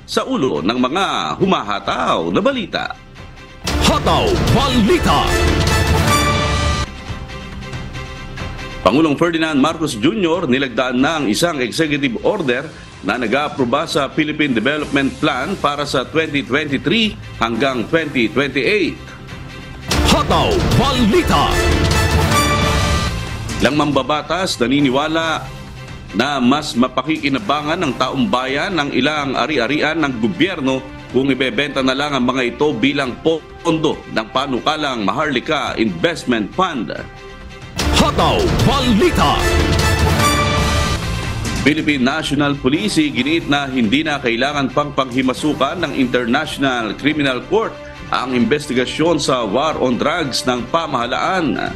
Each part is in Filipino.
sa ulo ng mga humahataw na balita. Hataw Balita. Pangulong Ferdinand Marcos Jr. nilagdaan ng isang executive order na nag-aaproba sa Philippine Development Plan para sa 2023 hanggang 2028. Hataw Balita. Ilang mambabatas naniniwala na mas mapakikinabangan ng taong bayan ng ilang ari-arian ng gobyerno kung ibebenta na lang ang mga ito bilang pondo ng panukalang Maharlika Investment Fund. Hataw Balita. Philippine National Police giniit na hindi na kailangan pang panghimasukan ng International Criminal Court ang investigasyon sa war on drugs ng pamahalaan.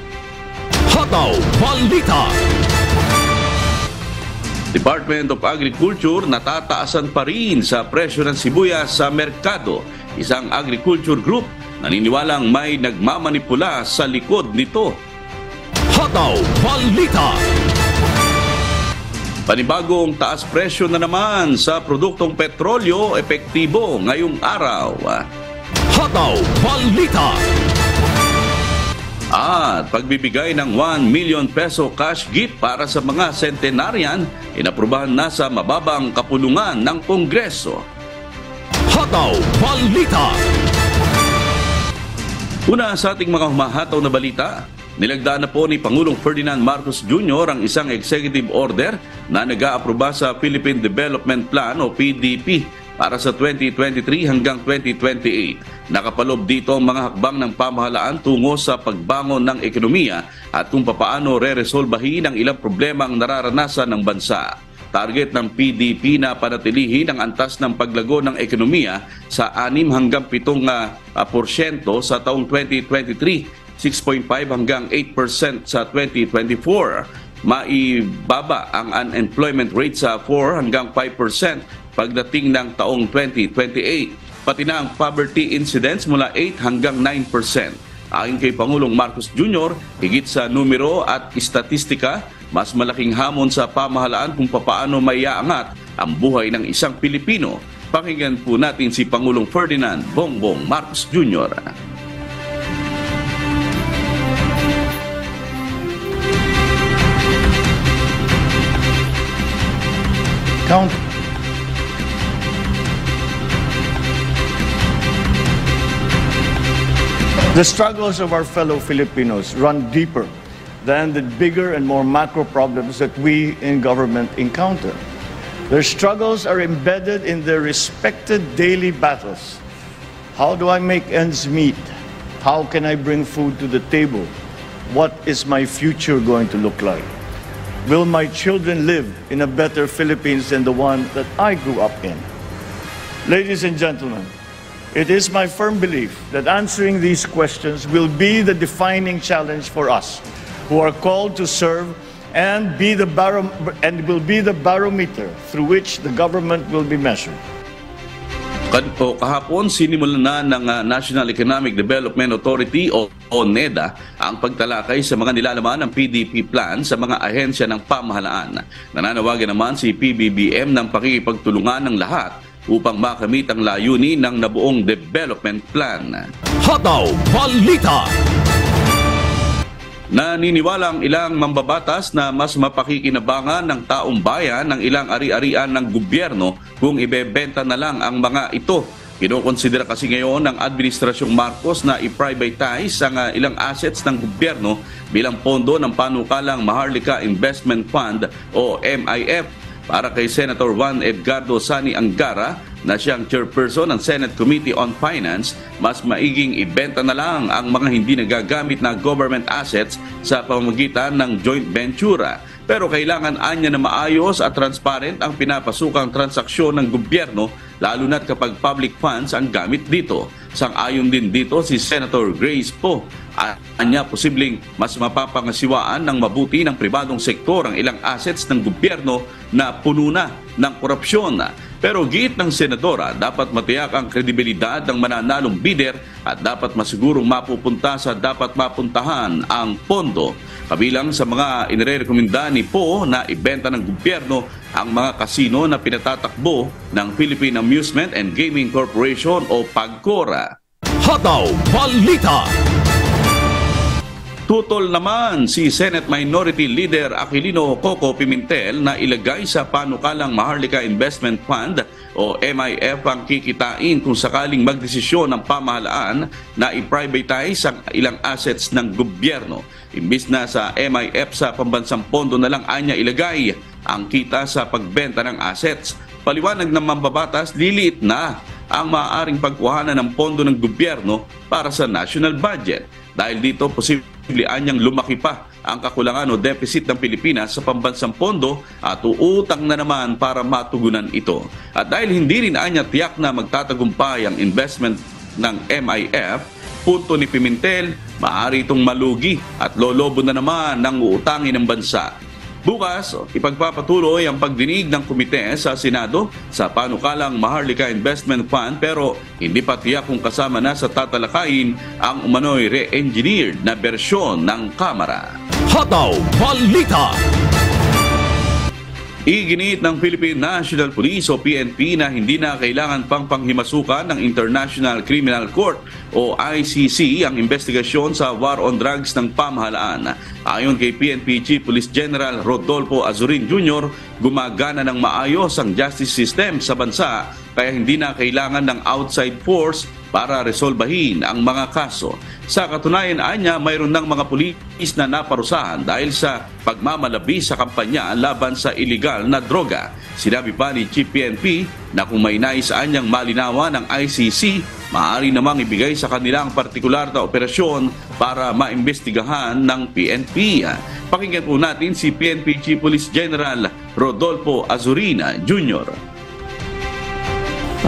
Hataw Balita. Department of Agriculture natataasan pa rin sa presyo ng sibuyas sa merkado. Isang agriculture group naniniwalang may nagmamanipula sa likod nito. Hataw Balita. Panibagong taas presyo na naman sa produktong petrolyo epektibo ngayong araw. Hataw Balita. At pagbibigay ng 1 million peso cash gift para sa mga centenarian, inaprubahan na sa mababang kapulungan ng Kongreso. Hataw Balita. Una sa ating mga humahataw na balita, nilagdaan na po ni Pangulong Ferdinand Marcos Jr. ang isang executive order na nag-aaproba sa Philippine Development Plan o PDP para sa 2023 hanggang 2028. Nakapalob dito ang mga hakbang ng pamahalaan tungo sa pagbangon ng ekonomiya at kung papaano re-resolbahin ang ilang problemang nararanasan ng bansa. Target ng PDP na panatilihin ang antas ng paglago ng ekonomiya sa 6 hanggang 7% sa taong 2023, 6.5 hanggang 8% sa 2024. Maibaba ang unemployment rate sa 4 hanggang 5% pagdating ng taong 2028. Pati na ang poverty incidence mula 8 hanggang 9%. Ayon kay Pangulong Marcos Jr., higit sa numero at istatistika, mas malaking hamon sa pamahalaan kung papaano maiaangat ang buhay ng isang Pilipino. Pakinggan po natin si Pangulong Ferdinand Bongbong Marcos Jr. The struggles of our fellow Filipinos run deeper than the bigger and more macro problems that we in government encounter. Their struggles are embedded in their respected daily battles. How do I make ends meet? How can I bring food to the table? What is my future going to look like? Will my children live in a better Philippines than the one that I grew up in? Ladies and gentlemen, it is my firm belief that answering these questions will be the defining challenge for us who are called to serve and will be the barometer through which the government will be measured. Kahapon, sinimulan na ng National Economic Development Authority o NEDA ang pagtalakay sa mga nilalaman ng PDP plan sa mga ahensya ng pamahalaan. Nananawagan naman si PBBM ng pakikipagtulungan ng lahat upang makamit ang layunin ng nabuong development plan. Hataw Balita. Naniniwala ang ilang mambabatas na mas mapakikinabangan ng taong bayan ng ilang ari-arian ng gobyerno kung ibebenta na lang ang mga ito. Kinokonsidera kasi ngayon ng Administrasyong Marcos na i-privatize ang ilang assets ng gobyerno bilang pondo ng panukalang Maharlika Investment Fund o MIF. Para kay Senator Juan Edgardo Sani Angara na siyang chairperson ng Senate Committee on Finance, mas maiging ibenta na lang ang mga hindi nagagamit na government assets sa pamamagitan ng joint venture. Pero kailangan anya na maayos at transparent ang pinapasukang transaksyon ng gobyerno, lalo na't kapag public funds ang gamit dito. Sang-ayon din dito si Senator Grace Poe. Anya posibleng mas mapapangasiwaan ng mabuti ng pribadong sektor ang ilang assets ng gobyerno na puno na ng korupsyon. Pero giit ng senadora, dapat matiyak ang kredibilidad ng mananalong bidder at dapat masigurong mapupunta sa dapat mapuntahan ang pondo. Kabilang sa mga inirekomenda ni Poe na ibenta ng gobyerno ang mga kasino na pinatatakbo ng Philippine Amusement and Gaming Corporation o PAGCOR. Hataw Balita. Tutol naman si Senate Minority Leader Aquilino Coco Pimentel na ilagay sa panukalang Maharlika Investment Fund o MIF ang kikitain kung sakaling magdesisyon ng pamahalaan na i-privatize ang ilang assets ng gobyerno. Imbis na sa MIF sa pambansang pondo na lang anya ilagay ang kita sa pagbenta ng assets. Paliwanag ng mambabatas, liliit na ang maaaring pagkuhanan ng pondo ng gobyerno para sa national budget. Dahil dito, posible anyang lumaki pa ang kakulangan o deficit ng Pilipinas sa pambansang pondo at uutang na naman para matugunan ito. At dahil hindi rin anya tiyak na magtatagumpay ang investment ng MIF, punto ni Pimentel, maaari itong malugi at lolobo na naman ng uutangin ng bansa. Bukas, ipagpapatuloy ang pagdinig ng komite sa Senado sa panukalang Maharlika Investment Fund pero hindi pa tiyak kung kasama na sa tatalakayin ang umano'y re-engineered na bersyon ng Kamara. Hataw Balita. Iginit ng Philippine National Police o PNP na hindi na kailangan pang panghimasukan ng International Criminal Court o ICC ang investigasyon sa war on drugs ng pamahalaan. Ayon kay PNP Chief Police General Rodolfo Azurin Jr., gumagana ng maayos ang justice system sa bansa kaya hindi na kailangan ng outside force para resolbahin ang mga kaso. Sa katunayan, anya, mayroon ng mga pulis na naparusahan dahil sa pagmamalabi sa kampanya laban sa iligal na droga. Sinabi pa ni Chief PNP na kung may nais anyang malinawan ng ICC, maaari namang ibigay sa kanilang partikular na operasyon para maimbestigahan ng PNP. Pakinggan po natin si PNP Chief Police General Rodolfo Azurin Jr.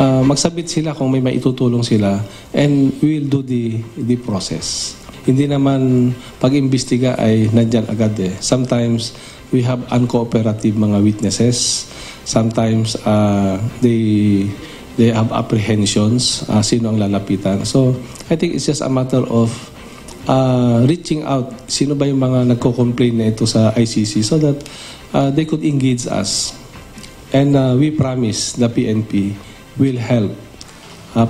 Magsabit sila kung may maitutulong sila and we will do the process. Hindi naman pag-imbestiga ay nandyan agad eh. Sometimes we have uncooperative mga witnesses. Sometimes they have apprehensions, sino ang lalapitan. So I think it's just a matter of reaching out. Sino ba yung mga nagko-complain na ito sa ICC so that they could engage us. And we promise the PNP will help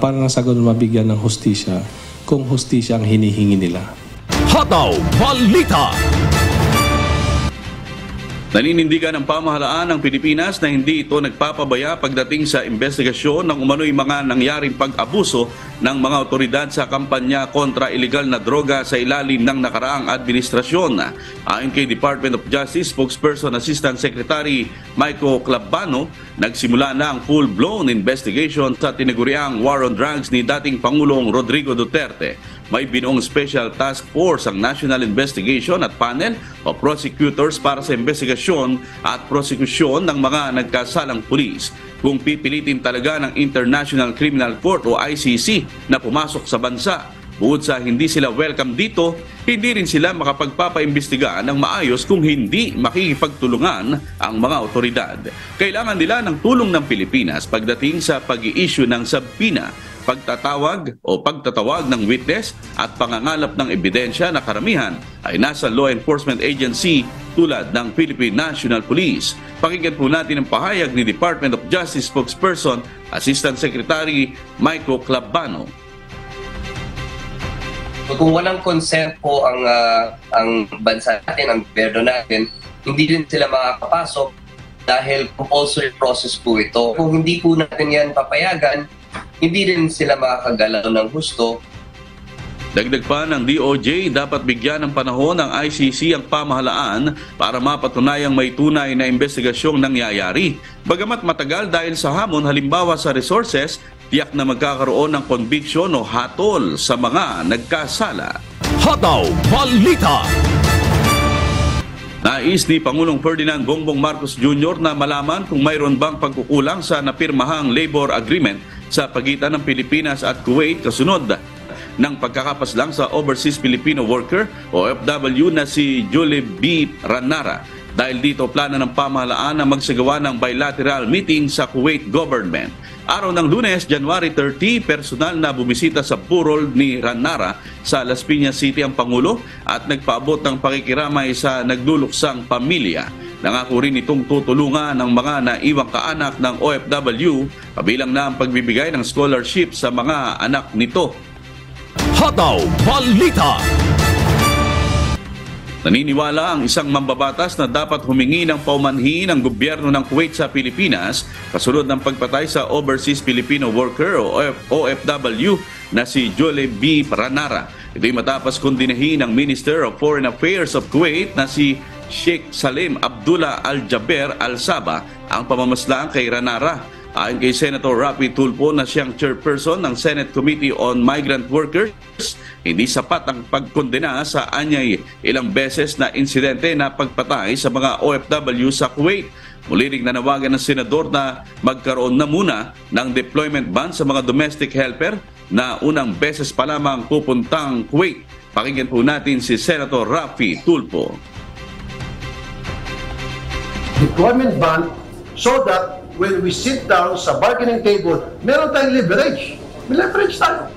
para nang sa ganun mabigyan ng hustisya kung hustisya ang hinihingi nila. Hataw Balita. Naninindigan ng pamahalaan ng Pilipinas na hindi ito nagpapabaya pagdating sa investigasyon ng umano'y mga nangyaring pag-abuso ng mga otoridad sa kampanya kontra iligal na droga sa ilalim ng nakaraang administrasyon. Ayon kay Department of Justice Spokesperson Assistant Secretary Michael Clabano, nagsimula na ang full-blown investigation sa tinaguriang war on drugs ni dating Pangulong Rodrigo Duterte. May binuong Special Task Force ang National Investigation at Panel o Prosecutors para sa investigasyon at prosekusyon ng mga nagkasalang pulis. Kung pipilitin talaga ng International Criminal Court o ICC na pumasok sa bansa, bukod sa hindi sila welcome dito, hindi rin sila makapagpapaimbestiga ng maayos kung hindi makikipagtulungan ang mga otoridad. Kailangan nila ng tulong ng Pilipinas pagdating sa pag-i-issue ng subpoena, pagtatawag ng witness at pangangalap ng ebidensya na karamihan ay nasa law enforcement agency tulad ng Philippine National Police. Pakinggan po natin ang pahayag ni Department of Justice Spokesperson Assistant Secretary Michael Clabano. Kung walang consent po ang bansa natin, ang gobyerno natin, hindi rin sila makakapasok dahil compulsory process po ito. Kung hindi po natin yan papayagan, hindi rin sila makakagalaw ng husto. Dagdag pa ng DOJ, dapat bigyan ng panahon ng ICC ang pamahalaan para mapatunayang may tunay na investigasyong nangyayari. Bagamat matagal dahil sa hamon halimbawa sa resources, tiyak na magkakaroon ng conviction o hatol sa mga nagkasala. Hataw Balita. Nais ni Pangulong Ferdinand Bongbong Marcos Jr. na malaman kung mayroon bang pagkukulang sa napirmahang labor agreement sa pagitan ng Pilipinas at Kuwait kasunod ng pagkakapaslang sa Overseas Filipino Worker o OFW na si Julie B. Ranara. Dahil dito, plano ng pamahalaan na magsagawa ng bilateral meeting sa Kuwait government. Araw ng Lunes, January 30, personal na bumisita sa burol ni Ranara sa Las Piñas City ang Pangulo at nagpaabot ng pakikiramay sa nagluluksang pamilya. Nangako rin itong tutulungan ng mga naiwang kaanak ng OFW, kabilang na ang pagbibigay ng scholarship sa mga anak nito. Hataw Balita. Naniniwala ang isang mambabatas na dapat humingi ng paumanhin ng gobyerno ng Kuwait sa Pilipinas kasunod ng pagpatay sa Overseas Filipino Worker o OFW na si Jolie B. Ranara. Ito'y matapos kondinahin ng Minister of Foreign Affairs of Kuwait na si Sheikh Salim Abdullah Al-Jaber Al-Saba ang pamamaslaan kay Ranara. Ayon kay Senator Rafi Tulfo na siyang chairperson ng Senate Committee on Migrant Workers, hindi sapat ang pagkondena sa anyay ilang beses na insidente na pagpatay sa mga OFW sa Kuwait. Muli ring nanawagan ng senador na magkaroon na muna ng deployment ban sa mga domestic helper na unang beses pa lamang pupuntang Kuwait. Pakinggan po natin si Senator Rafi Tulfo. Deployment ban so that when we sit down sa bargaining table, meron tayong leverage. May leverage tayo.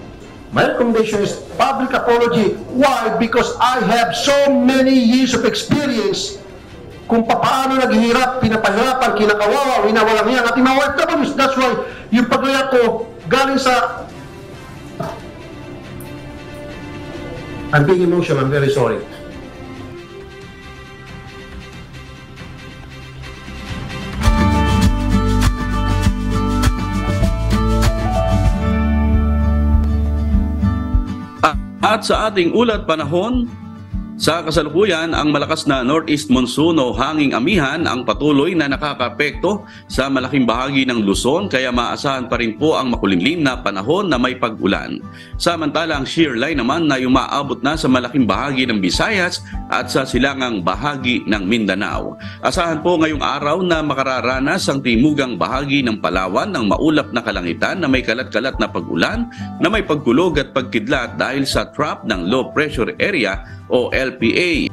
My recommendation is public apology. Why? Because I have so many years of experience kung paano naghihirap, pinapahirapan, kinakawawa, winawalang yan ating mga OFWs. That's why yung paglayak ko galing sa... I'm being emotional. I'm very sorry. At sa ating ulat panahon, sa kasalukuyan, ang malakas na northeast monsoon o hanging amihan ang patuloy na nakakaapekto sa malaking bahagi ng Luzon, kaya maasahan pa rin po ang makulimlim na panahon na may pag-ulan. Samantala, ang shear line naman na umaabot na sa malaking bahagi ng Visayas at sa silangang bahagi ng Mindanao. Asahan po ngayong araw na makararanas ang timugang bahagi ng Palawan ng maulap na kalangitan na may kalat-kalat na pag-ulan na may pagkulog at pagkidlat dahil sa trap ng low pressure area o LPA.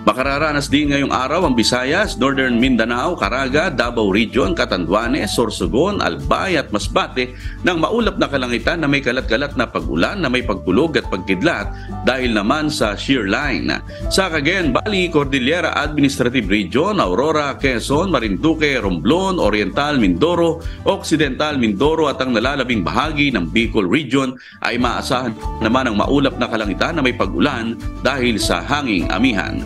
Makararanas din ngayong araw ang Visayas, Northern Mindanao, Caraga, Davao Region, Catanduanes, Sorsogon, Albay at Masbate ng maulap na kalangitan na may kalat-kalat na pag-ulan na may pagkulog at pagkidlat dahil naman sa shear line. Sa Cagayan Valley, Cordillera Administrative Region, Aurora, Quezon, Marinduque, Romblon, Oriental Mindoro, Occidental Mindoro at ang nalalabing bahagi ng Bicol Region ay maasahan naman ang maulap na kalangitan na may pag-ulan dahil sa hanging amihan.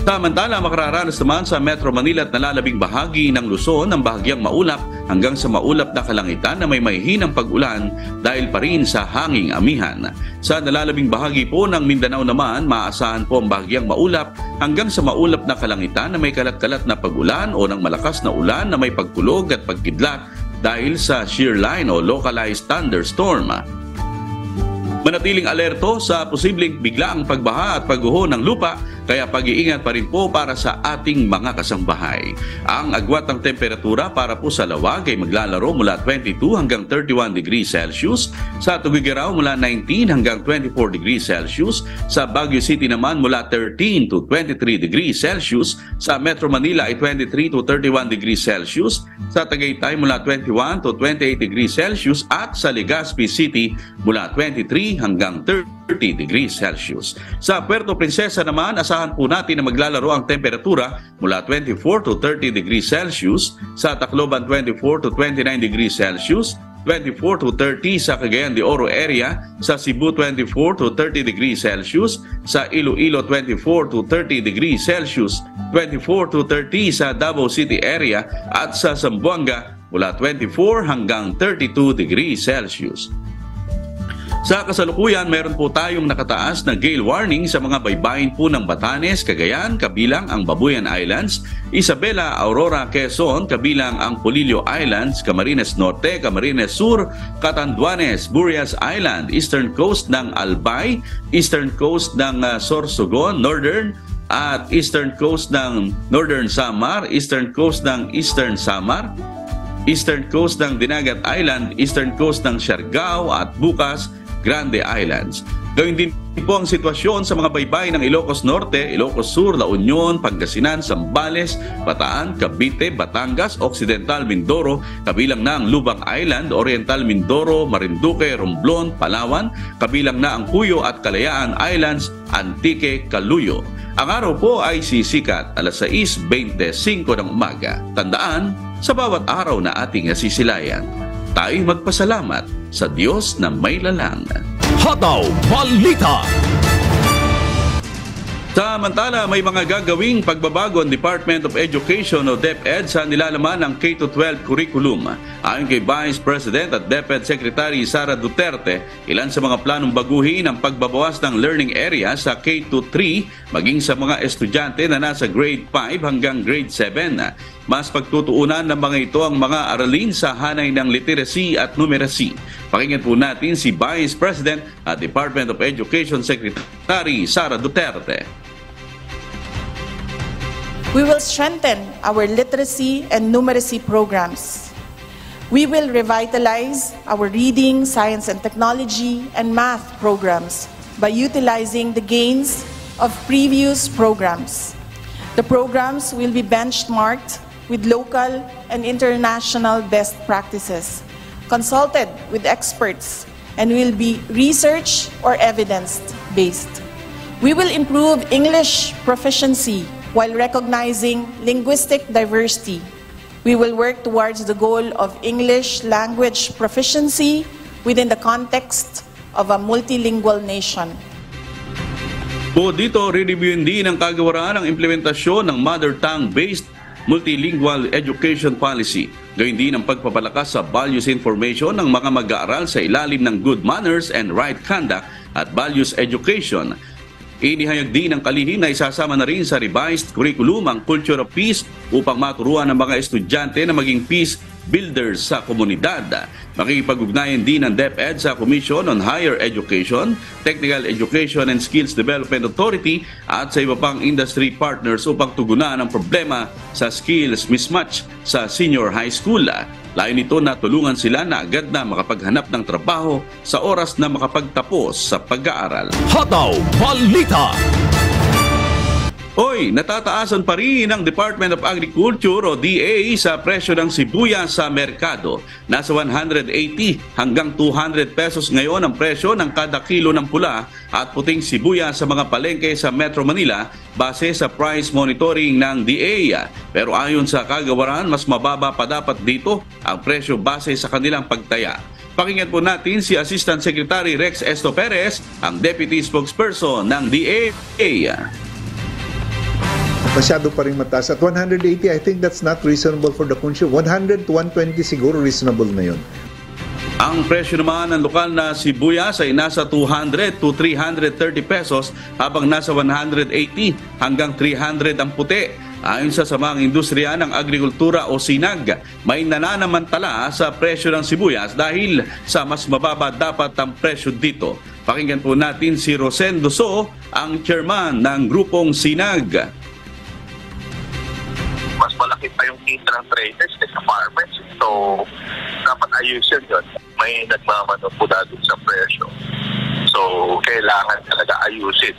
Samantala, makararanas naman sa Metro Manila at nalalabing bahagi ng Luzon ang bahagyang maulap hanggang sa maulap na kalangitan na may mahihinang pag-ulan dahil pa rin sa hanging amihan. Sa nalalabing bahagi po ng Mindanao naman, maaasahan po ang bahagyang maulap hanggang sa maulap na kalangitan na may kalat-kalat na pag-ulan o ng malakas na ulan na may pagkulog at pagkidlat dahil sa shear line o localized thunderstorm. Manatiling alerto sa posibleng biglaang pagbaha at pagguho ng lupa, kaya pag-iingat pa rin po para sa ating mga kasambahay. Ang agwat ng temperatura para po sa Lawag ay maglalaro mula 22 hanggang 31 degrees Celsius, sa Tugigaraw mula 19 hanggang 24 degrees Celsius, sa Baguio City naman mula 13 to 23 degrees Celsius, sa Metro Manila ay 23 to 31 degrees Celsius, sa Tagaytay mula 21 to 28 degrees Celsius at sa Legazpi City mula 23 hanggang 30 degrees Celsius. Sa Puerto Princesa naman, asahan po natin na maglalaro ang temperatura mula 24 to 30 degrees Celsius, sa Tacloban 24 to 29 degrees Celsius, 24 to 30 sa Cagayan de Oro area, sa Cebu 24 to 30 degrees Celsius, sa Iloilo 24 to 30 degrees Celsius, 24 to 30 sa Davao City area at sa Zamboanga mula 24 hanggang 32 degrees Celsius. Sa kasalukuyan, meron po tayong nakataas na gale warning sa mga baybayin po ng Batanes, Cagayan, kabilang ang Babuyan Islands, Isabela, Aurora, Quezon, kabilang ang Polillo Islands, Camarines Norte, Camarines Sur, Catanduanes, Burias Island, Eastern Coast ng Albay, Eastern Coast ng Sorsogon, Northern, at Eastern Coast ng Northern Samar, Eastern Coast ng Eastern Samar, Eastern Coast ng Dinagat Island, Eastern Coast ng Siargao at bukas Grande Islands. Gawin din po ang sitwasyon sa mga baybay ng Ilocos Norte, Ilocos Sur, La Union, Pangasinan, Zambales, Bataan, Cavite, Batangas, Occidental Mindoro, kabilang na ang Lubang Island, Oriental Mindoro, Marinduque, Romblon, Palawan, kabilang na ang Cuyo at Kalayaan Islands, Antique, Caluyo. Ang araw po ay sisikat alas 6:25 ng umaga. Tandaan, sa bawat araw na ating nasisilayan, tayo'y magpasalamat sa Diyos na may lalang. Hataw Balita. Samantala, may mga gagawing pagbabago ang Department of Education o DepEd sa nilalaman ng K-12 curriculum. Ayon kay Vice President at DepEd Secretary Sara Duterte, ilan sa mga planong baguhin ang pagbabawas ng learning area sa K-3 maging sa mga estudyante na nasa grade 5 hanggang grade 7. Mas pagtutuunan ng mga ito ang mga aralin sa hanay ng literacy at numeracy. Pakinggan po natin si Vice President at Department of Education Secretary Sara Duterte. We will strengthen our literacy and numeracy programs. We will revitalize our reading, science and technology, and math programs by utilizing the gains of previous programs. The programs will be benchmarked with local and international best practices, consulted with experts, and will be research or evidence-based. We will improve English proficiency while recognizing linguistic diversity. We will work towards the goal of English language proficiency within the context of a multilingual nation. Po dito, re-reviewin din ang kagawaran ng implementasyon ng mother tongue-based multilingual education policy. Gawin din ang pagpapalakas sa values information ng mga mag-aaral sa ilalim ng good manners and right conduct at values education. Inihayag din ng kalihim na isasama na rin sa revised curriculum ang culture of peace upang maturuan ng mga estudyante na maging peace builders sa komunidad. Makikipag-ugnayan din ng DepEd sa Commission on Higher Education, Technical Education and Skills Development Authority at sa iba pang industry partners upang tugunan ang problema sa skills mismatch sa senior high school. Layon nito na tulungan sila na agad na makapaghanap ng trabaho sa oras na makapagtapos sa pag-aaral. Hataw Balita. Hoy, natataasan pa rin ang Department of Agriculture o DA sa presyo ng sibuyas sa merkado. Nasa 180 hanggang 200 pesos ngayon ang presyo ng kada kilo ng pula at puting sibuyas sa mga palengke sa Metro Manila base sa price monitoring ng DA. Pero ayon sa kagawaran, mas mababa pa dapat dito ang presyo base sa kanilang pagtaya. Pakinggan po natin si Assistant Secretary Rex Esto Perez, ang Deputy Spokesperson ng DA. Masyado pa rin mataas. At 180, I think that's not reasonable for the consumer. 100 to 120 siguro reasonable na yun. Ang presyo naman ng lokal na sibuyas ay nasa 200 to 330 pesos habang nasa 180 hanggang 300 ang puti. Ayon sa Samang Industriya ng Agrikultura o SINAG, may nananamantala sa presyo ng sibuyas dahil sa mas mababa dapat ang presyo dito. Pakinggan po natin si Rosendo So, ang chairman ng grupong SINAG. Mas malaki pa yung kita ng traders kaysa farmers. So, dapat ayusin yun. May nagmamanipula dun sa presyo. So, kailangan talaga ayusin.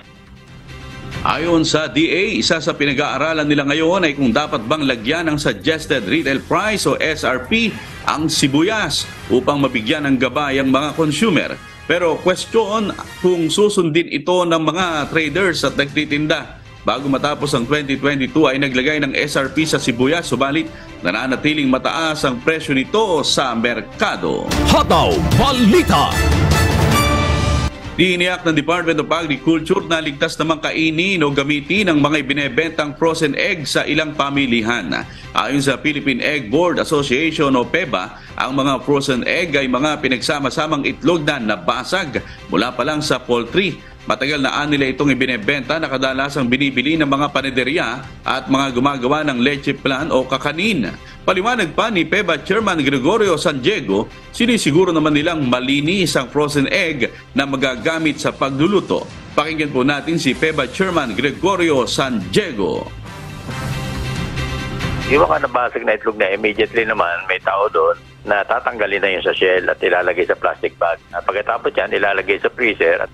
Ayon sa DA, isa sa pinag-aaralan nila ngayon ay kung dapat bang lagyan ng Suggested Retail Price o SRP ang sibuyas upang mabigyan ng gabay ang mga consumer. Pero question kung susundin ito ng mga traders at nagtitinda. Bago matapos ang 2022 ay naglagay ng SRP sa sibuyas, subalit nananatiling mataas ang presyo nito sa merkado. Hataw Balita. Tiniyak ng Department of Agriculture na ligtas namang kainin o gamitin ang mga binebentang frozen egg sa ilang pamilihan. Ayon sa Philippine Egg Board Association o PEBA, ang mga frozen egg ay mga pinagsama-samang itlog na nabasag mula pa lang sa poultry. Matagal na nila itong ibinebenta na kadalasang binibili ng mga panederya at mga gumagawa ng leche plan o kakanin. Paliwanag pa ni PEBA Chairman Gregorio San Diego, sinisiguro naman nilang malinis ang frozen egg na magagamit sa pagluluto. Pakinggan po natin si PEBA Chairman Gregorio San Diego. Yung mga nabasag na itlog na immediately naman may tao doon, na tatanggalin na yung sa shell at ilalagay sa plastic bag. Pagkatapos yan, ilalagay sa freezer.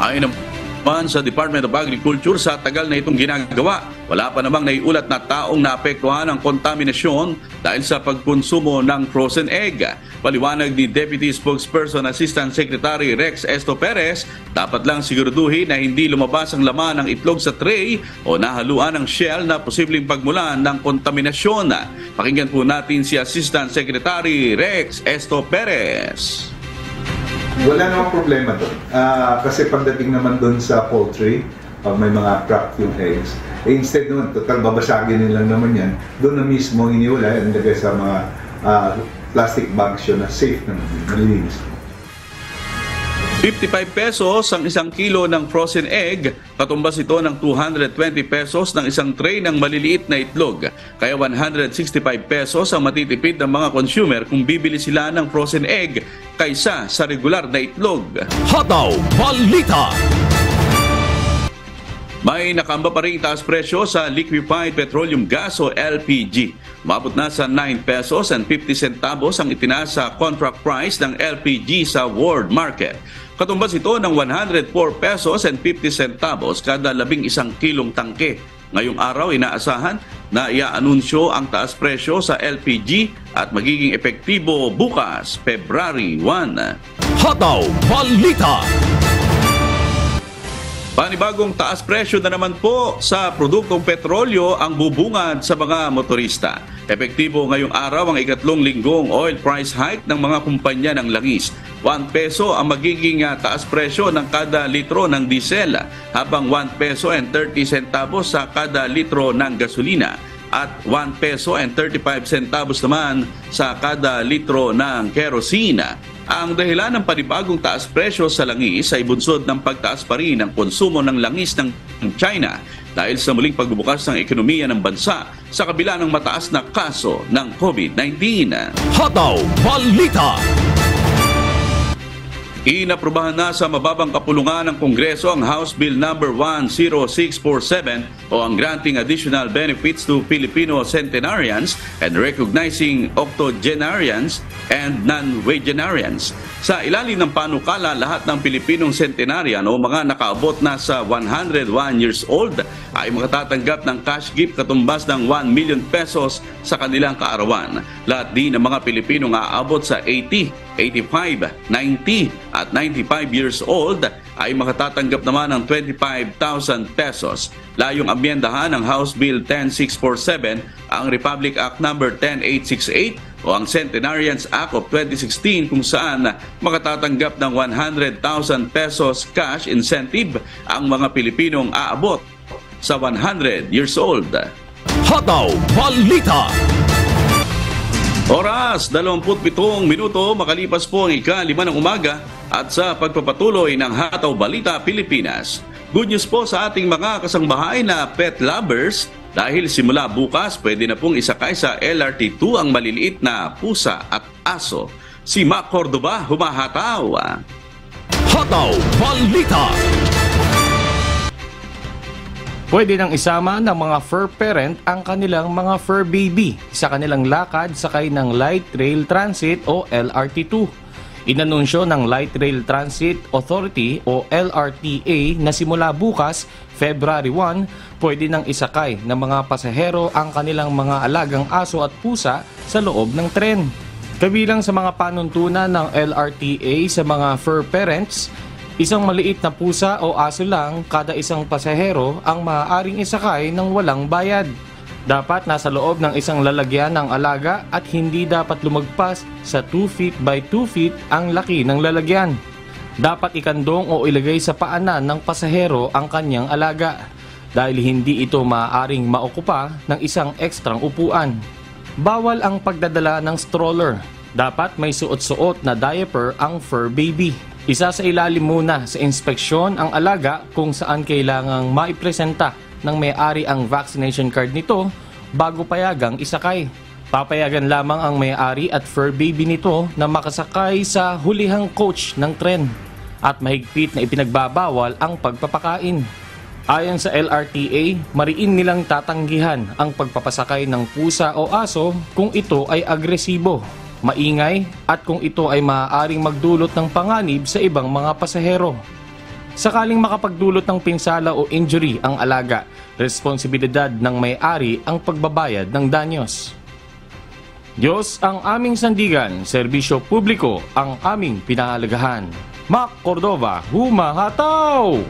Ayon naman sa Department of Agriculture, sa tagal na itong ginagawa, wala pa namang naiulat na taong naapektuhan ng kontaminasyon dahil sa pagkonsumo ng frozen egg. Paliwanag ni Deputy Spokesperson Assistant Secretary Rex Esto Perez, dapat lang siguraduhin na hindi lumabas ang laman ng itlog sa tray o nahaluan ng shell na posibleng pagmulan ng kontaminasyon. Pakinggan po natin si Assistant Secretary Rex Esto Perez. Wala namang problema doon. Kasi pagdating naman doon sa poultry, pag may mga cracked yung eggs, instead naman, total babasagin nilang naman yan, doon na mismo iniwala, nilagay sa mga plastic bags yun na safe naman, malinis. 55 pesos ang isang kilo ng frozen egg, katumbas ito ng 220 pesos ng isang tray ng maliliit na itlog. Kaya 165 pesos ang matitipid ng mga consumer kung bibili sila ng frozen egg kaysa sa regular na itlog. Hataw Balita. May nakamba pa rin taas presyo sa liquefied petroleum gas o LPG. Umabot na sa 9 pesos and 50 centavos ang itinaas sa contract price ng LPG sa world market. Katumbas ito ng 104 pesos and 50 centavos kada 11 kilong tangke. Ngayong araw, inaasahan na iaanunsyo ang taas presyo sa LPG at magiging epektibo bukas, February 1. Hataw Balita. Panibagong taas presyo na naman po sa produktong petrolyo ang bubungad sa mga motorista. Epektibo ngayong araw ang ikatlong linggong oil price hike ng mga kumpanya ng langis. 1 peso ang magiging taas presyo ng kada litro ng diesel, habang 1 peso and 30 centavos sa kada litro ng gasolina at 1 peso and 35 centavos naman sa kada litro ng kerosene. Ang dahilan ng panibagong taas presyo sa langis ay bunsod ng pagtaas pa rin ng konsumo ng langis ng China dahil sa muling pagbubukas ng ekonomiya ng bansa sa kabila ng mataas na kaso ng COVID-19. Hataw Balita. Inaprubahan na sa mababang kapulungan ng Kongreso ang House Bill No. 10647 o ang Granting Additional Benefits to Filipino Centenarians and Recognizing Octogenarians and Non-Wagenarians. Sa ilalim ng panukala, lahat ng Pilipinong centenarian o mga nakaabot na sa 101 years old ay makatatanggap ng cash gift katumbas ng 1 million pesos sa kanilang kaarawan. Lahat din ng mga Pilipinong aabot sa 80, 85, 90 at 95 years old ay makatatanggap naman ng 25,000 pesos. Layong amyendahan ng House Bill 10647 ang Republic Act No. 10868 o ang Centenarians Act of 2016 kung saan makatatanggap ng 100,000 pesos cash incentive ang mga Pilipinong aabot sa 100 years old. Hataw Balita. Oras, 27 minuto, makalipas po ang ika-5 ng umaga at sa pagpapatuloy ng Hataw Balita Pilipinas. Good news po sa ating mga kasangbahay na pet lovers dahil simula bukas pwede na pong isakay sa LRT2 ang maliliit na pusa at aso. Si Mac Cordoba, humahataw. Hataw Balita. Pwede nang isama ng mga fur parent ang kanilang mga fur baby sa kanilang lakad sakay ng Light Rail Transit o LRT2. Inanunsyo ng Light Rail Transit Authority o LRTA na simula bukas, February 1, pwede nang isakay ng mga pasahero ang kanilang mga alagang aso at pusa sa loob ng tren. Kabilang sa mga panuntunan ng LRTA sa mga fur parents, isang maliit na pusa o aso lang kada isang pasahero ang maaaring isakay ng walang bayad. Dapat nasa loob ng isang lalagyan ng alaga at hindi dapat lumagpas sa 2 feet by 2 feet ang laki ng lalagyan. Dapat ikandong o ilagay sa paanan ng pasahero ang kanyang alaga dahil hindi ito maaaring maokupa ng isang ekstrang upuan. Bawal ang pagdadala ng stroller. Dapat may suot-suot na diaper ang fur baby. Isa sa ilalim muna sa inspeksyon ang alaga kung saan kailangang maipresenta ng may-ari ang vaccination card nito bago payagang isakay. Papayagan lamang ang may-ari at fur baby nito na makasakay sa hulihang coach ng tren at mahigpit na ipinagbabawal ang pagpapakain. Ayon sa LRTA, mariin nilang tatanggihan ang pagpapasakay ng pusa o aso kung ito ay agresibo. maingay at kung ito ay maaaring magdulot ng panganib sa ibang mga pasahero. Sakaling makapagdulot ng pinsala o injury ang alaga, responsibilidad ng may-ari ang pagbabayad ng danyos. Diyos ang aming sandigan, serbisyo publiko ang aming pinahalagahan. Mac Cordova, humahataw!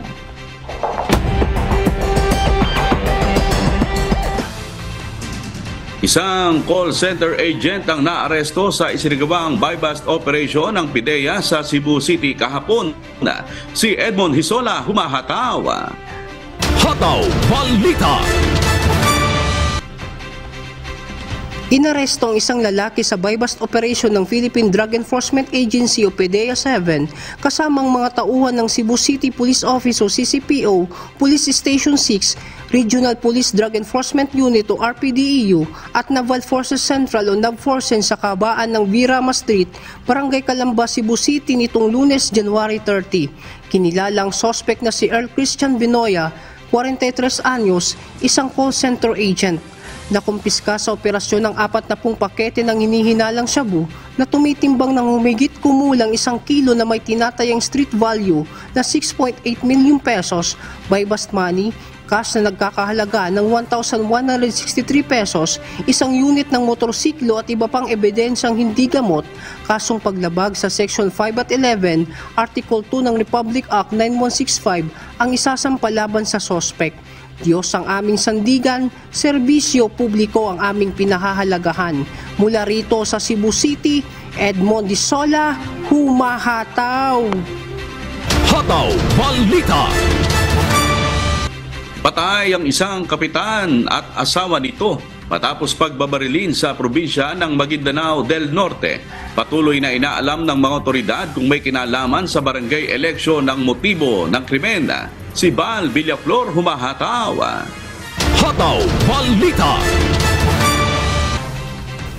Isang call center agent ang naaresto sa isinagawang buy-bust operation ng PIDEA sa Cebu City kahapon. Si Edmond Hisola, humahataw. Hataw Balita. Inaresto ang isang lalaki sa buy-bust operation ng Philippine Drug Enforcement Agency o PDEA 7 kasamang mga tauhan ng Cebu City Police Office o CCPO, Police Station 6, Regional Police Drug Enforcement Unit o RPDEU at Naval Forces Central o NAVFORCEN sa kabaan ng Virama Street, Barangay Calamba, Cebu City nitong Lunes, January 30. Kinilalang suspect na si Earl Christian Binoya, 43 anyos, isang call center agent. Nakumpiska sa operasyon ng 40 pakete ng hinihinalang shabu na tumitimbang ng humigit kumulang 1 kilo na may tinatayang street value na 6.8 million pesos, buy-bust money, cash na nagkakahalaga ng 1,163 pesos, isang unit ng motorsiklo at iba pang ebidensyang hindi gamot, kasong paglabag sa Section 5 at 11, Article 2 ng Republic Act 9165 ang isasampalaban sa sospek. Diyos ang aming sandigan, serbisyo publiko ang aming pinahahalagahan. Mula rito sa Cebu City, Edmond Hisola, humahataw! Hataw Balita. Patay ang isang kapitan at asawa nito matapos pagbabarilin sa probinsya ng Maguindanao del Norte. Patuloy na inaalam ng mga otoridad kung may kinalaman sa barangay eleksyon ng motibo ng krimen. Si Val Villaflor, humahataw. Hataw Balita.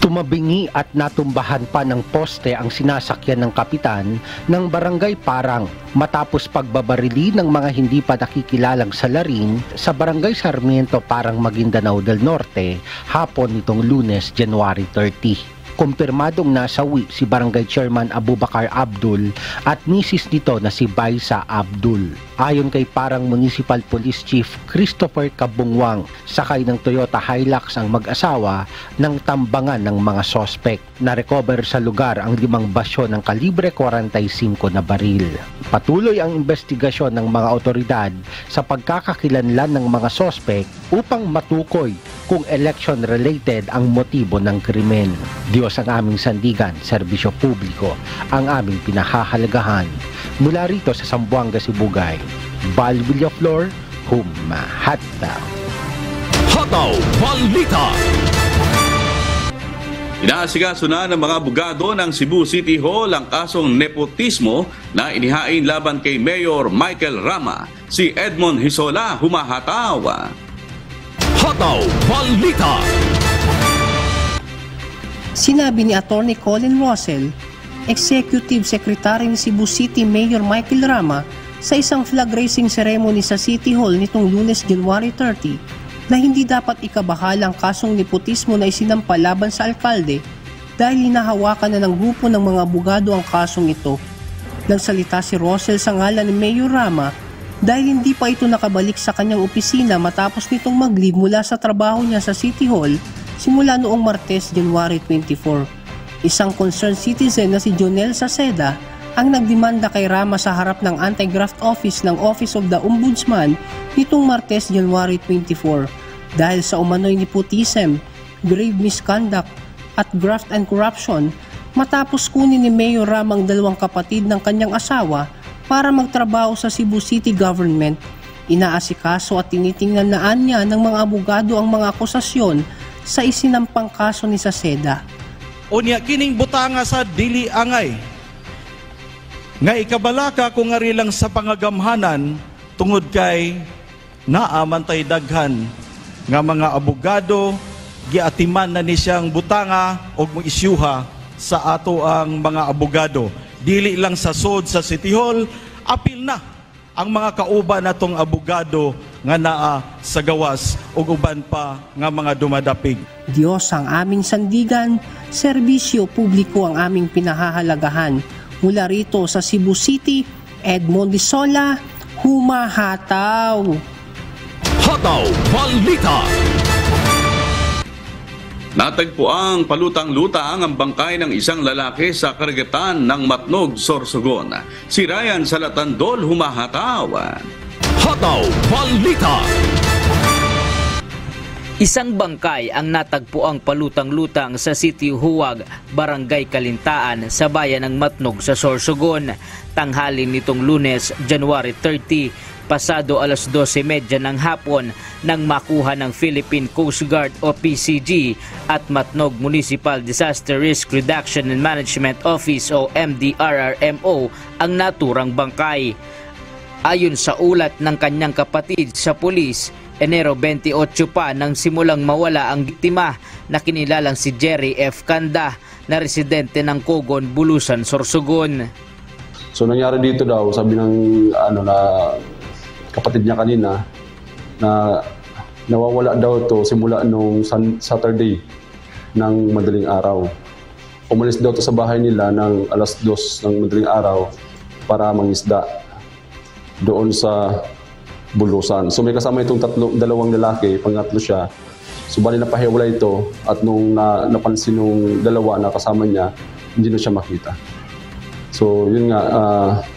Tumabingi at natumbahan pa ng poste ang sinasakyan ng kapitan ng Barangay Parang matapos pagbabarili ng mga hindi pa nakikilalang salarin sa Barangay Sarmiento, Parang, Maguindanao del Norte hapon nitong Lunes, January 30. Kumpirmadong nasawi si Barangay Chairman Abubakar Abdul at misis nito na si Baisa Abdul. Ayon kay Parang Municipal Police Chief Christopher Kabungwang, sakay ng Toyota Hilux ang mag-asawa ng tambangan ng mga sospek. Na-recover sa lugar ang 5 basyo ng kalibre 45 na baril. Patuloy ang investigasyon ng mga otoridad sa pagkakakilanlan ng mga sospek upang matukoy kung election-related ang motibo ng krimen. Diyos ang aming sandigan, serbisyo publiko ang aming pinahahalagahan. Mula rito sa Zamboanga, Sibugay, Val Villaflor, humahataw. Hataw Balita. Inaasikaso na ng mga abogado ng Cebu City Hall ang kasong nepotismo na inihain laban kay Mayor Michael Rama. Si Edmond Hisola, humahataw. Hataw Balita. Sinabi ni Attorney Colin Russell, Executive Secretary ni Cebu City Mayor Michael Rama sa isang flag raising ceremony sa City Hall nitong Lunes, January 30, na hindi dapat ikabahalang kasong nepotismo na isinampa laban sa alkalde dahil hinahawakan na ng grupo ng mga abogado ang kasong ito. Nagsalita si Russell sa ngalan ni Mayor Rama dahil hindi pa ito nakabalik sa kanyang opisina matapos nitong mag-leave mula sa trabaho niya sa City Hall simula noong Martes, January 24. Isang concerned citizen na si Jonel Saceda ang nagdemanda kay Rama sa harap ng Anti-Graft Office ng Office of the Ombudsman nitong Martes, January 24 dahil sa umano'y nepotism, grave misconduct at graft and corruption matapos kunin ni Mayor Rama ang 2 kapatid ng kanyang asawa para magtrabaho sa Cebu City Government. Inaasikaso at tinitingnan na niya ng mga abogado ang mga akusasyon sa isinampang kaso ni Saceda. Unya kining butanga sa dili angay nga ikabalaka kung nga lang sa pangagamhanan tungod kay naamantay daghan nga mga abogado giatiman na ni siyang butanga og moisyuha sa ato ang mga abogado. Dili lang sa sod sa City Hall, apil na ang mga kauban natong abogado nga naa sa gawas ug uban pa nga mga dumadapig. Diyos ang aming sandigan, serbisyo publiko ang aming pinahahalagahan. Mula rito sa Cebu City, Edmond Disola, humahataw. Hataw Balita. Natagpuang palutang-lutang ang bangkay ng isang lalaki sa karagatan ng Matnog, Sorsogon. Si Ryan Salatandol humahataw. Hataw Balita. Isang bangkay ang natagpuang palutang-lutang sa City Huwag, Barangay Kalintaan sa bayan ng Matnog sa Sorsogon. Tanghali nitong Lunes, January 30, pasado alas 12:30 ng hapon nang makuha ng Philippine Coast Guard o PCG at Matnog Municipal Disaster Risk Reduction and Management Office o MDRRMO ang naturang bangkay. Ayon sa ulat ng kanyang kapatid sa pulis, Enero 28 pa nang simulang mawala ang biktima na kinilalang si Jerry F. Kanda na residente ng Cogon, Bulusan, Sorsogon. So nangyari dito daw, sabi ng na kapatid niya kanina, na nawawala daw to simula nung Saturday ng madaling araw. Umalis daw to sa bahay nila ng alas 2 ng madaling araw para mangisda doon sa Bulusan. So may kasama itong dalawang lalaki, pangatlo siya. So bali napahiwala ito at nung napansin nung dalawa na kasama niya, hindi na siya makita. So yun nga,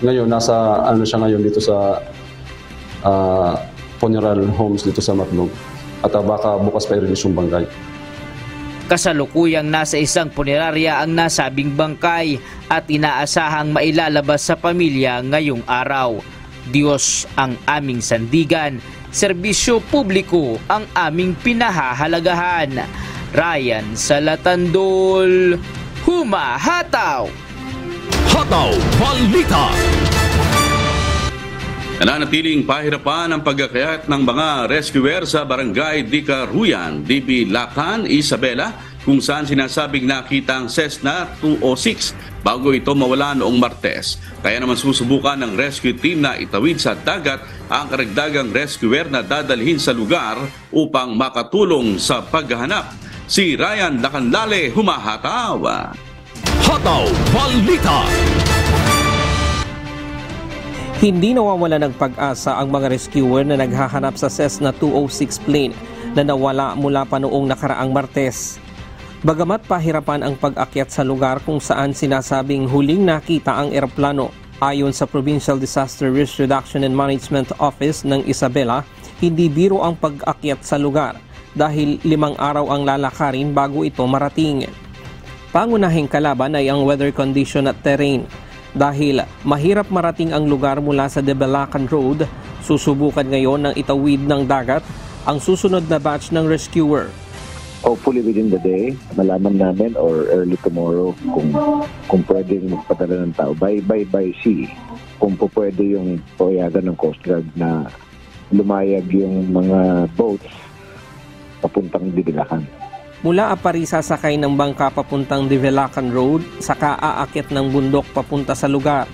ngayon nasa siya ngayon dito sa funeral homes dito sa Matnog at baka bukas pa i-release yung bangkay. Kasalukuyang nasa isang punerarya ang nasabing bangkay at inaasahang mailalabas sa pamilya ngayong araw. Diyos ang aming sandigan, serbisyo publiko ang aming pinahahalagahan. Ryan Salatandol, humahataw! Hataw Balita. Nananatiling pahirapan ang pag-akyat ng mga rescuer sa Barangay Dicaruyan, DB Lacan, Isabela, kung saan sinasabing nakita ang Cessna 206 bago ito mawala noong Martes. Kaya naman susubukan ng rescue team na itawid sa dagat ang karagdagang rescuer na dadalhin sa lugar upang makatulong sa paghahanap. Si Ryan Lacanlale, humahataw. Hataw Balita. Hindi nawawala ng pag-asa ang mga rescuer na naghahanap sa Cessna 206 plane na nawala mula pa noong nakaraang Martes. Bagamat pahirapan ang pag-akyat sa lugar kung saan sinasabing huling nakita ang eroplano, ayon sa Provincial Disaster Risk Reduction and Management Office ng Isabela, hindi biro ang pag-akyat sa lugar dahil 5 araw ang lalakarin bago ito marating. Pangunahing kalaban ay ang weather condition at terrain. Dahil mahirap marating ang lugar mula sa Debelacan Road, susubukan ngayon ng itawid ng dagat ang susunod na batch ng rescuer. Hopefully within the day, malaman namin or early tomorrow kung pwedeng magpadala ng tao by sea. Kung po pwede yung payagan ng Coast Guard na lumayag yung mga boats papuntang Debelacan. Mula Apari sasakay ng bangka papuntang Debelacan Road, saka aakyat ng bundok papunta sa lugar.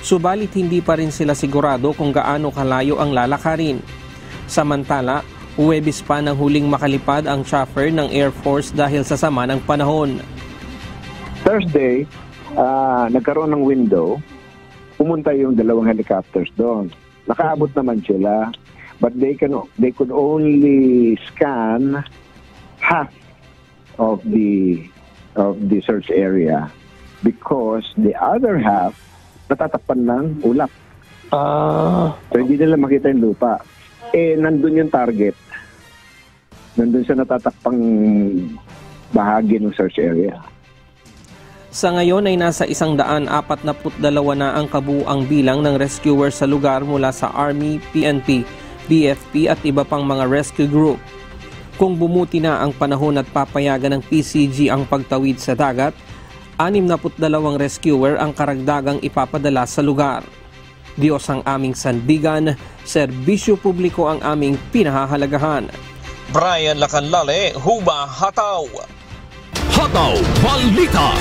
Subalit hindi pa rin sila sigurado kung gaano kalayo ang lalakarin. Samantala, Huwebes pa nang huling makalipad ang chopper ng Air Force dahil sa sama ng panahon. Thursday, nagkaroon ng window, pumunta yung 2 helicopters doon. Nakaabot naman sila, but they could only scan half of the search area because the other half natatakpan ng ulap. So hindi nila makita yung lupa. Nandun yung target. Nandun sa natatakpang bahagi ng search area. Sa ngayon ay nasa 142 na ang kabuuang bilang ng rescuer sa lugar mula sa Army, PNP, BFP at iba pang mga rescue group. Kung bumuti na ang panahon at papayagan ng PCG ang pagtawid sa dagat, 62 rescuer ang karagdagang ipapadala sa lugar. Diyos ang aming sandigan, serbisyo publiko ang aming pinahahalagahan. Brian Lacanlale, humahataw. Hataw Balita.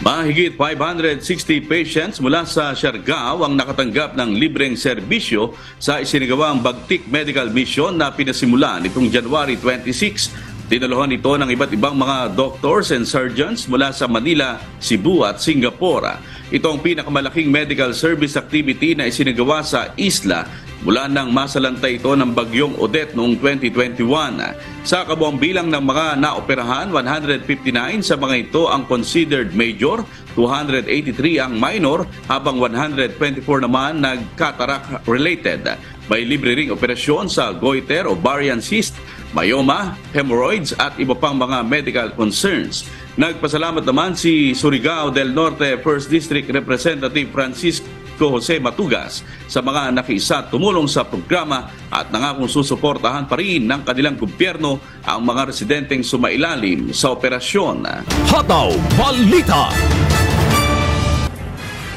Mahigit 560 patients mula sa Siargao ang nakatanggap ng libreng serbisyo sa isinagawang Bagtik Medical Mission na pinasimula nitong January 26. Dinaluhan ito ng iba't ibang mga doctors and surgeons mula sa Manila, Cebu at Singapore. Ito ang pinakamalaking medical service activity na isinagawa sa isla mula nang masalanta ito ng bagyong Odette noong 2021. Sa kabuang bilang ng mga naoperahan, 159 sa mga ito ang considered major, 283 ang minor, habang 124 naman nag-cataract related. May libre ring operasyon sa goiter, ovarian cyst, myoma, hemorrhoids at iba pang mga medical concerns. Nagpasalamat naman si Surigao del Norte 1st District Representative Francisco Jose Matugas sa mga nakiisa tumulong sa programa at nangakong susuportahan pa rin ng kanilang gobyerno ang mga residenteng sumailalim sa operasyon. Hataw Balita.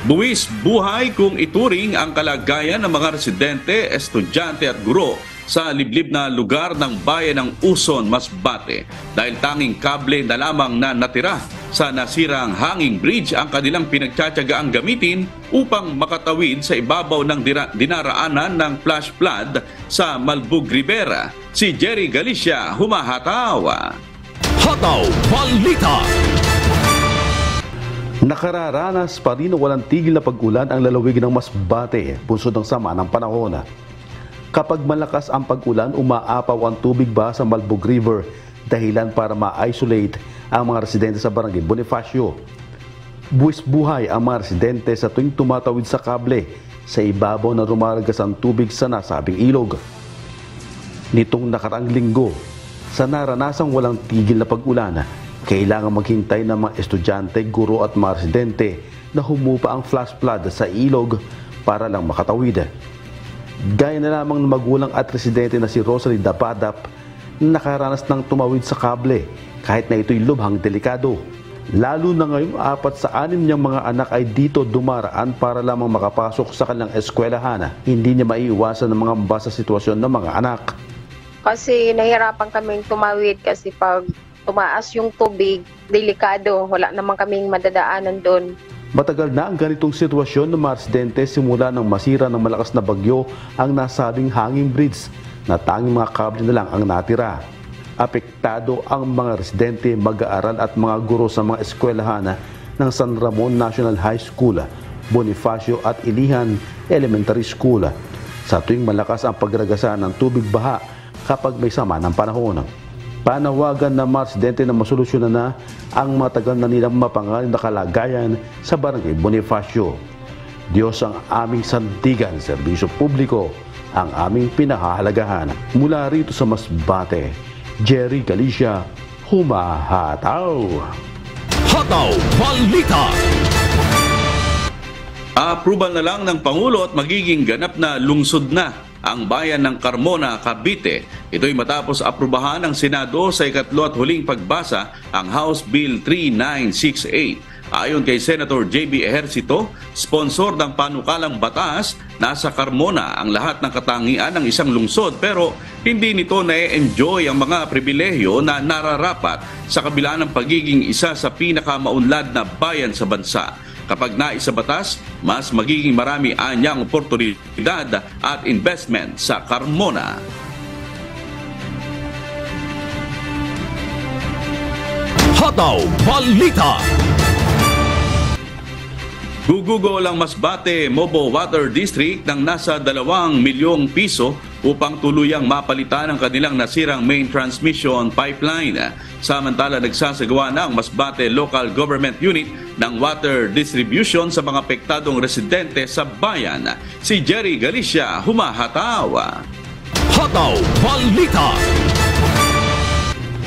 Buwis buhay kung ituring ang kalagayan ng mga residente, estudyante at guro sa liblib na lugar ng bayan ng Uson, Masbate dahil tanging kable na lamang na natira sa nasirang hanging bridge ang kanilang pinagtyatsagaang gamitin upang makatawid sa ibabaw ng dinaraanan ng flash flood sa Malbug Rivera. Si Jerry Galicia humahataw. Hataw Balita. Nakararanas pa rin ng walang tigil na pag-ulan ang lalawigan ng Masbate, bunsod ng sama ng panahon. Kapag malakas ang pag-ulan, umaapaw ang tubig ba sa Malbug River, dahilan para ma-isolate ang mga residente sa Barangay Bonifacio. Buwis buhay ang mga residente sa tuwing tumatawid sa kable sa ibabaw na rumaragas ang tubig sa nasabing ilog. Nitong nakaraang linggo, sa naranasang walang tigil na pag-ulan, kailangan maghintay ng mga estudyante, guro at mga residente na humupa ang flash flood sa ilog para lang makatawid. Gaya na lamang ng magulang at residente na si Rosalie Dabadap na nakaranas ng tumawid sa kable kahit na ito'y lubhang delikado. Lalo na ngayong 4 sa 6 niyang mga anak ay dito dumaraan para lamang makapasok sa kanilang eskwelahan. Hindi niya maiiwasan ng mga basa sitwasyon ng mga anak. Kasi nahirapan kaming tumawid kasi pag tumaas yung tubig, delikado. Wala naman kaming madadaanan doon. Matagal na ang ganitong sitwasyon ng mga residente simula nang masira ng malakas na bagyo ang nasabing hanging bridge na tanging mga kable na lang ang natira. Apektado ang mga residente, mag-aaral at mga guro sa mga eskwelahan ng San Ramon National High School, Bonifacio at Ilihan Elementary School sa tuwing malakas ang pagragasa ng tubig baha kapag may sama ng panahon. Panawagan ng mga residente na masolusyonan na ang matagal na nilang mapangalan na kalagayan sa Barangay Bonifacio. Diyos ang aming sandigan, serbisyo publiko ang aming pinahahalagahan. Mula rito sa Masbate, Jerry Galicia, humahataw. Hataw Balita. Approval na lang ng Pangulo at magiging ganap na lungsod na ang bayan ng Carmona, Cavite. Ito'y matapos aprubahan ng Senado sa ikatlo at huling pagbasa ang House Bill 3968. Ayon kay Senator J.B. Ejercito, sponsor ng panukalang batas, nasa Carmona ang lahat ng katangian ng isang lungsod pero hindi nito na-enjoy ang mga pribilehyo na nararapat sa kabila ng pagiging isa sa pinakamaunlad na bayan sa bansa. Kapag naisa batas, mas magiging marami anyang oportunidad at investment sa Carmona. Hataw Balita. Gugugol ang Masbate Mobo Water District ng nasa 2 milyong piso upang tuluyang mapalitan ang kanilang nasirang main transmission pipeline. Samantala, nagsasagawa na ang Masbate Local Government Unit ng water distribution sa mga apektadong residente sa bayan. Si Jerry Galicia, humahataw. Hataw Balita.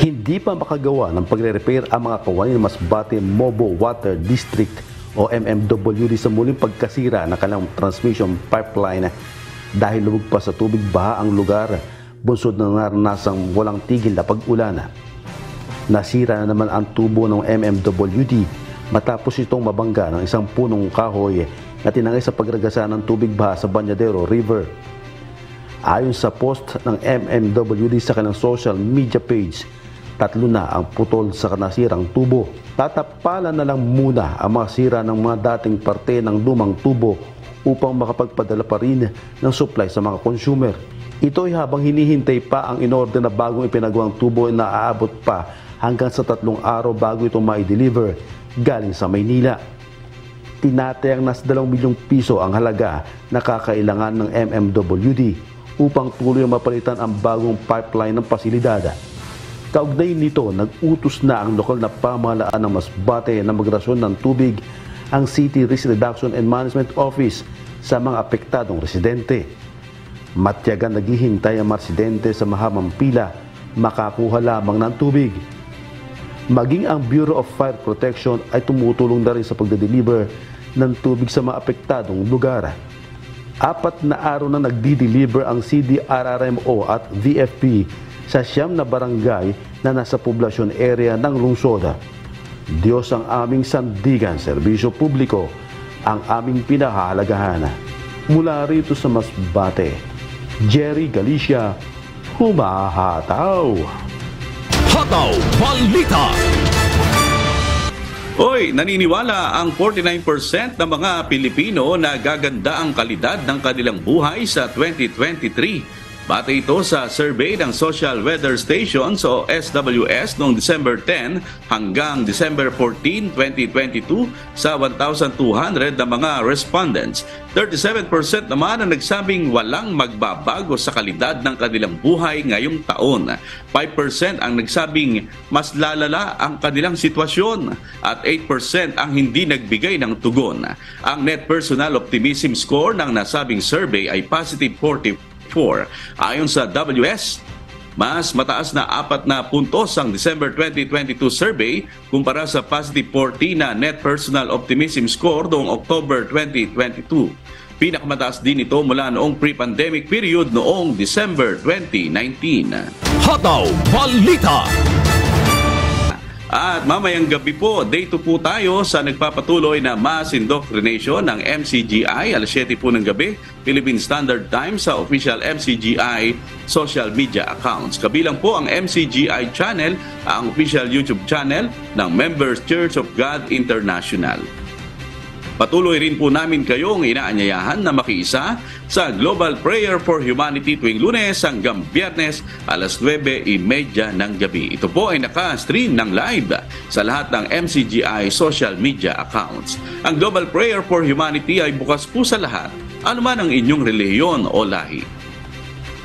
Hindi pa makagawa ng pagre-repair ang mga kawani ng Masbate Mobo Water District o MMWD sa muling pagkasira ng kanilang transmission pipeline dahil lubog pa sa tubig baha ang lugar, bunsod ng naranasang walang tigil na pag-ulan. Nasira na naman ang tubo ng MMWD matapos itong mabangga ng isang punong kahoy na tinangay sa pagragasa ng tubig baha sa Bañadero River. Ayon sa post ng MMWD sa kanilang social media page, 3 na ang putol sa nasirang tubo. Tatapalan na lang muna ang mga sira ng mga dating parte ng lumang tubo upang makapagpadala pa rin ng supply sa mga consumer. Ito ay habang hinihintay pa ang inorder na bagong ipinagawang tubo na aabot pa hanggang sa 3 araw bago ito ma-deliver galing sa Maynila. Tinatayang nasa 2 milyong piso ang halaga na kakailangan ng MMWD upang tuloy mapalitan ang bagong pipeline ng pasilidad. Kaugnay nito, nag-utos na ang lokal na pamahalaan ng Masbate na magrasyon ng tubig ang City Risk Reduction and Management Office sa mga apektadong residente. Matyagang naghihintay ang mga residente sa mahabang pila makakuha lamang ng tubig. Maging ang Bureau of Fire Protection ay tumutulong na rin sa pagdedeliver ng tubig sa mga apektadong lugar. 4 na araw na nagdi-deliver ang CDRRMO at VFP sa 9 na barangay na nasa poblasyon area ng lungsod. Diyos ang aming sandigan, serbisyo publiko ang aming pinahahalagahan. Mula rito sa Masbate, Jerry Galicia, humahataw. Hataw Balita. Oy, naniniwala ang 49% ng mga Pilipino na gaganda ang kalidad ng kanilang buhay sa 2023. Batay ito sa survey ng Social Weather Stations o SWS noong December 10 hanggang December 14, 2022 sa 1,200 na mga respondents. 37% naman ang nagsabing walang magbabago sa kalidad ng kanilang buhay ngayong taon. 5% ang nagsabing mas lalala ang kanilang sitwasyon at 8% ang hindi nagbigay ng tugon. Ang Net Personal Optimism Score ng nasabing survey ay positive 44. Ayon sa WS, mas mataas na 4 na puntos ang December 2022 survey kumpara sa positive 40 na Net Personal Optimism Score noong October 2022. Pinakamataas din ito mula noong pre-pandemic period noong December 2019. Hataw Balita. At mamayang gabi po, day 2 po tayo sa nagpapatuloy na mass indoctrination ng MCGI, alas 7 po ng gabi, Philippine Standard Time sa official MCGI social media accounts. Kabilang po ang MCGI channel, ang official YouTube channel ng Members Church of God International. Patuloy rin po namin kayong inaanyayahan na makiisa sa Global Prayer for Humanity tuwing Lunes hanggang Biyernes alas 9:30 ng gabi. Ito po ay naka-stream ng live sa lahat ng MCGI social media accounts. Ang Global Prayer for Humanity ay bukas po sa lahat, anuman ang inyong relihiyon o lahi.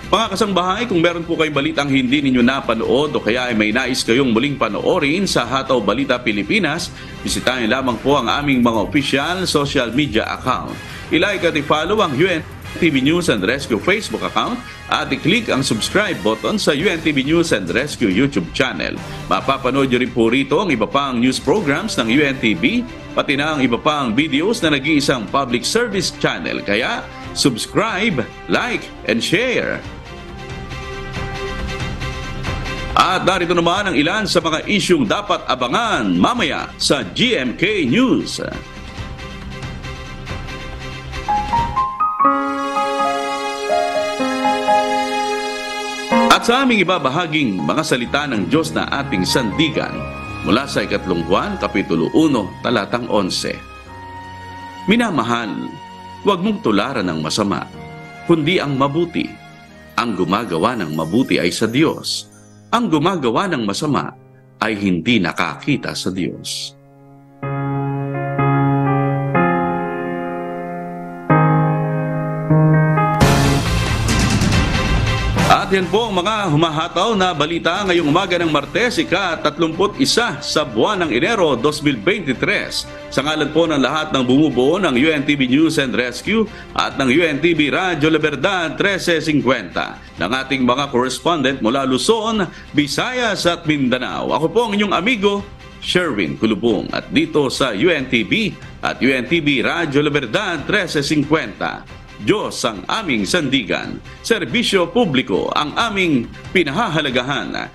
Mga kasangbahay, kung meron po kayong balitang hindi ninyo napanood o kaya ay may nais kayong muling panoorin sa Hataw Balita Pilipinas, bisitahin lamang po ang aming mga official social media account. I-like at i-follow ang UNTV News and Rescue Facebook account at i-click ang subscribe button sa UNTV News and Rescue YouTube channel. Mapapanood nyo rin po rito ang iba pang news programs ng UNTV, pati na ang iba pang videos na nag-iisang public service channel. Kaya subscribe, like, and share. At narito naman ang ilan sa mga isyung dapat abangan mamaya sa GMK News. At sa aming ibabahaging mga salita ng Diyos na ating sandigan mula sa 2 Juan, Kapitulo 1, Talatang 11. Minamahal, huwag mong tularan ng masama, kundi ang mabuti. Ang gumagawa ng mabuti ay sa Diyos. Ang gumagawa ng masama ay hindi nakakita sa Diyos. At yan po ang mga humahataw na balita ngayong umaga ng Martes, ika-31 sa buwan ng Enero 2023. Sa ngalan po ng lahat ng bumubuo ng UNTV News and Rescue at ng UNTV Radyo La Verdad 1350 ng ating mga correspondent mula Luzon, Visayas at Mindanao. Ako po ang inyong amigo, Sherwin Kulubong, at dito sa UNTV at UNTV Radyo La Verdad 1350. Diyos ang aming sandigan, serbisyo publiko ang aming pinahahalagahan.